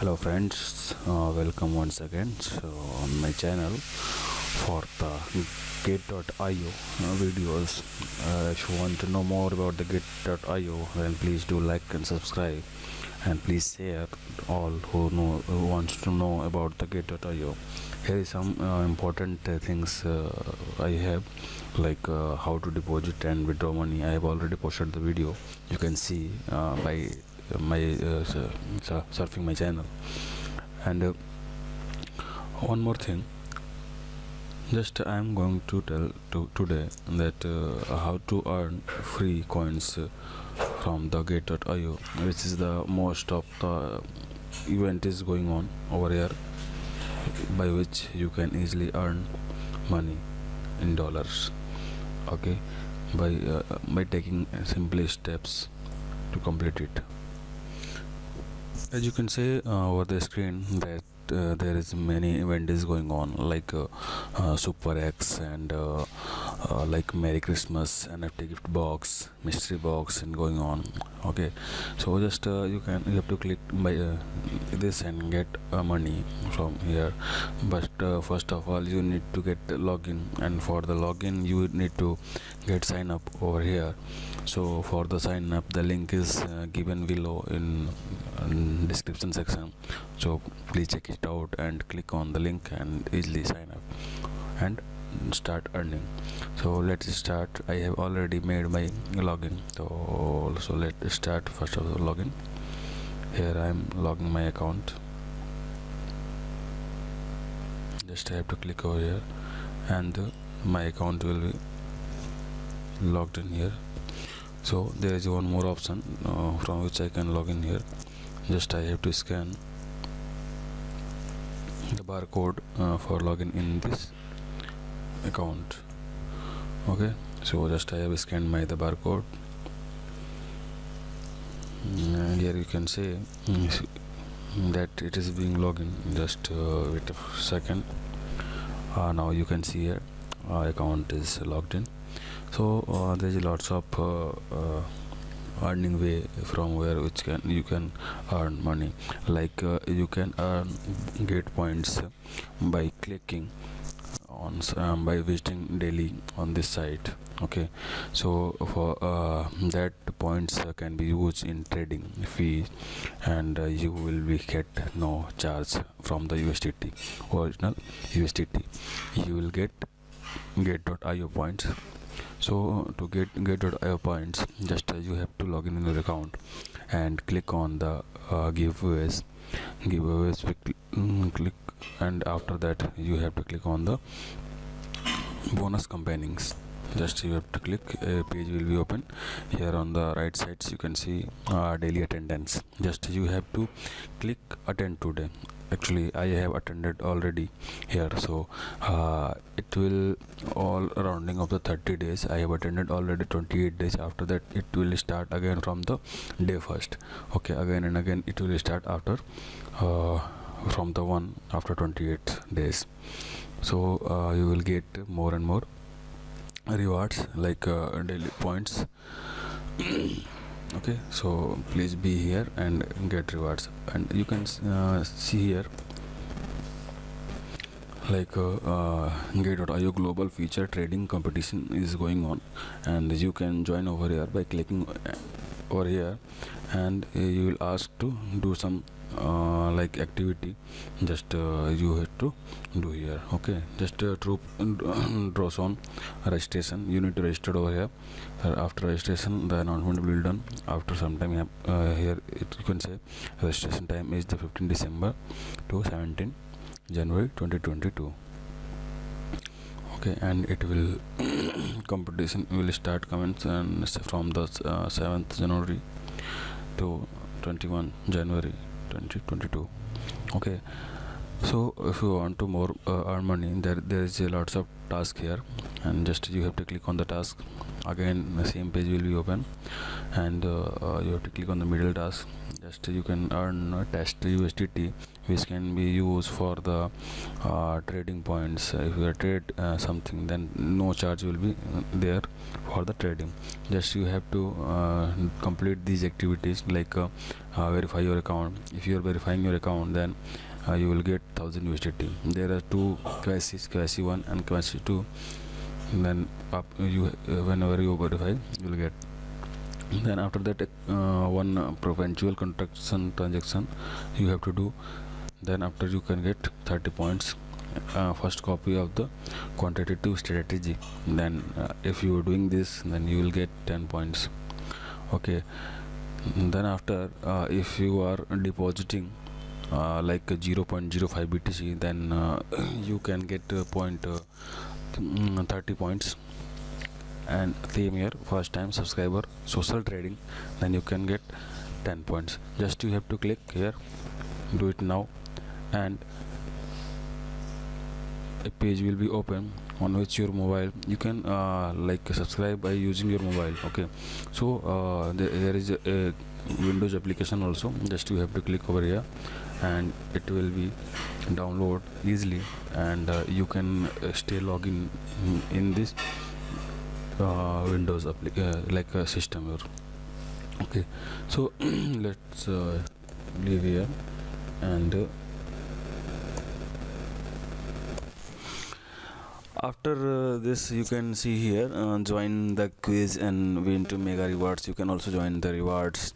Hello friends, welcome once again on my channel for the gate.io videos. If you want to know more about the gate.io, then please do like and subscribe, and please share all who wants to know about the gate.io. Here is some important things I have, like how to deposit and withdraw money. I have already posted the video. You can see by my surfing my channel. And one more thing, just I am going to tell today that how to earn free coins from the gate.io, which is the most of the event is going on over here, by which you can easily earn money in dollars. Okay, by taking simply steps to complete it. As you can see over the screen that there is many events going on, like Super X and like Merry Christmas, NFT gift box, mystery box, and going on. Okay, so just you have to click by this and get money from here. But first of all, you need to get login, and for the login you need to get sign up over here. So for the sign up, the link is given below in description section, so please check it out and click on the link and easily sign up and start earning. So let's start. I have already made my login, so let's start. First of all, login. Here I am logging my account. Just I have to click over here, and my account will be logged in here. So there is one more option from which I can log in here. Just I have to scan the barcode for login in this account. Okay, so just I have scanned the barcode. Here you can see that it is being logged in. Just wait a second. Now you can see here account is logged in. So there is lots of earning way from where which you can earn money, like you can earn gate points by clicking on by visiting daily on this site. Okay, so for that points can be used in trading fee, and you will be get no charge from the USDT, original USDT. You will get gate.io points. So to get gate.io points, just you have to log in your account and click on the giveaways. Click, and after that you have to click on the bonus campaignings. Just you have to click, a page will be open. Here on the right sides you can see daily attendance. Just you have to click attend today. Actually I have attended already here, so it will all rounding of the 30 days. I have attended already 28 days. After that it will start again from the day first. Okay, again and again it will start after from the one after 28 days. So you will get more and more rewards, like daily points. Okay, so please be here and get rewards. And you can see here, like gate.io global feature trading competition is going on, and you can join over here by clicking over here, and you will ask to do some like activity. Just you have to do here. Okay, just troop draws on registration. You need to register over here. After registration, the announcement will be done after some time. Here you can say registration time is the 15 December to 17 January 2022. Okay, and it will competition will start comments and from the 7th January to 21 January 2022. Okay, so if you want to more earn money, there is a lots of task here, and just you have to click on the task. Again the same page will be open, and you have to click on the middle task. first you can earn test USDT, which can be used for the trading points. If you trade something, then no charge will be there for the trading. Just you have to complete these activities, like verify your account. If you are verifying your account, then you will get 1000 USDT. There are two KYCs, KYC 1 and KYC 2. Then whenever you verify, you will get. Then after that, one provincial transaction you have to do. Then after, you can get 30 points, first copy of the quantitative strategy. Then if you are doing this, then you will get 10 points. Okay. Then after, if you are depositing like 0.05 BTC, then you can get 30 points. And same here, first time subscriber social trading, then you can get 10 points. Just you have to click here, do it now, and a page will be open on which your mobile you can like subscribe by using your mobile. Okay, so there is a Windows application also. Just you have to click over here, and it will be download easily, and you can stay login in this Windows like a system here. Okay, so let's leave here, and after this, you can see here, join the quiz and win 2 mega rewards. You can also join the rewards.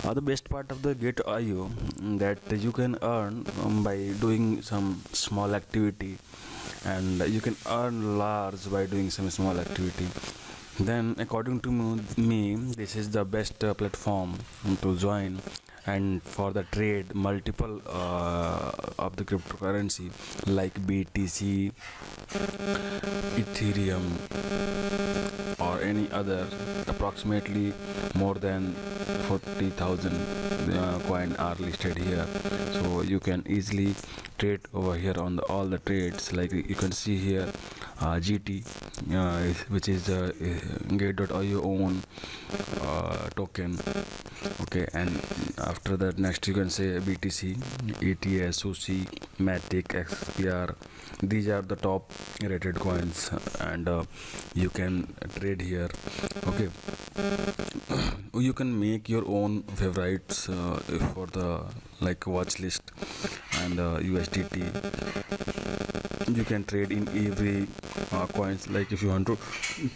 The best part of the gateio that you can earn by doing some small activity, and you can earn large by doing some small activity. Then according to me, this is the best platform to join, and for the trade multiple of the cryptocurrency like BTC, Ethereum, or any other. Approximately more than 40,000 coin are listed here, so you can easily trade over here on all the trades. Like you can see here, GT, which is the gate.io own token. Okay, and after that, next you can say BTC, ETS, SUSI, Matic, XPR. These are the top rated coins, and you can trade here. Okay, you can make your own favorites for the like watch list and USDT. You can trade in every coins. Like if you want to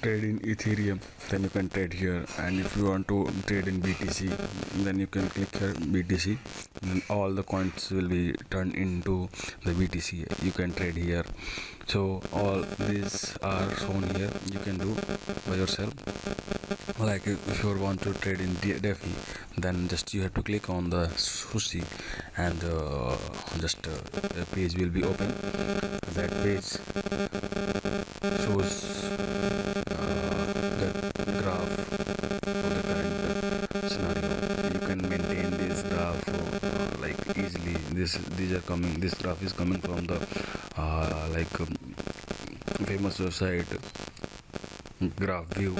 trade in Ethereum, then you can trade here, and if you want to trade in BTC, then you can click here BTC, and all the coins will be turned into the BTC. You can trade here. So all these are shown here. You can do by yourself. Like if you want to trade in DeFi, then just you have to click on the SUSI, and just a page will be open. That page shows the graph for the current scenario. You can maintain this graph like easily. This graph is coming from the famous website Graph View,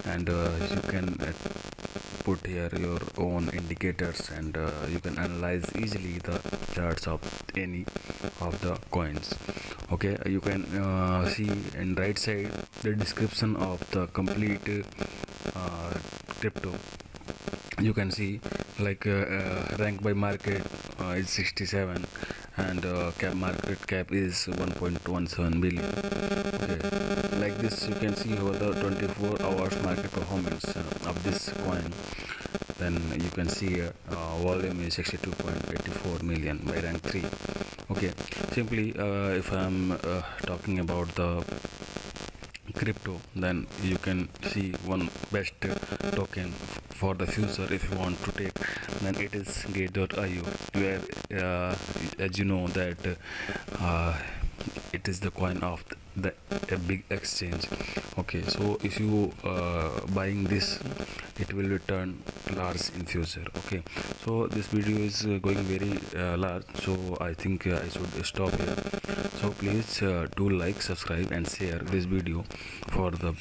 and you can put here your own indicators, and you can analyze easily the charts of any of the coins. Okay, you can see in right side the description of the complete crypto. You can see like rank by market is 67, and market cap is 1.17 billion. Okay, like this you can see over the 24 hours market performance of this coin. Then you can see volume is 62.84 million by rank 3. Okay, simply if I'm talking about the crypto, then you can see one best token for the future. If you want to take, then it is gate.io, where as you know that it is the coin of a big exchange. Okay, so if you buying this, it will return large in future. Okay, so this video is going very large, so I think I should stop here. So please do like, subscribe and share this video for the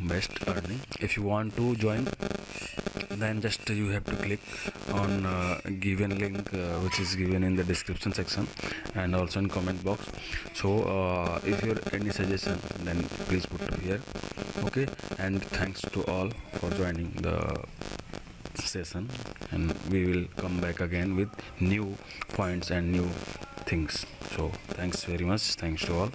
best earning. If you want to join, then just you have to click on given link which is given in the description section and also in comment box. So if you have any suggestion, then please put here. Okay, and thanks to all for joining the session, and we will come back again with new points and new things. So thanks very much, thanks to all.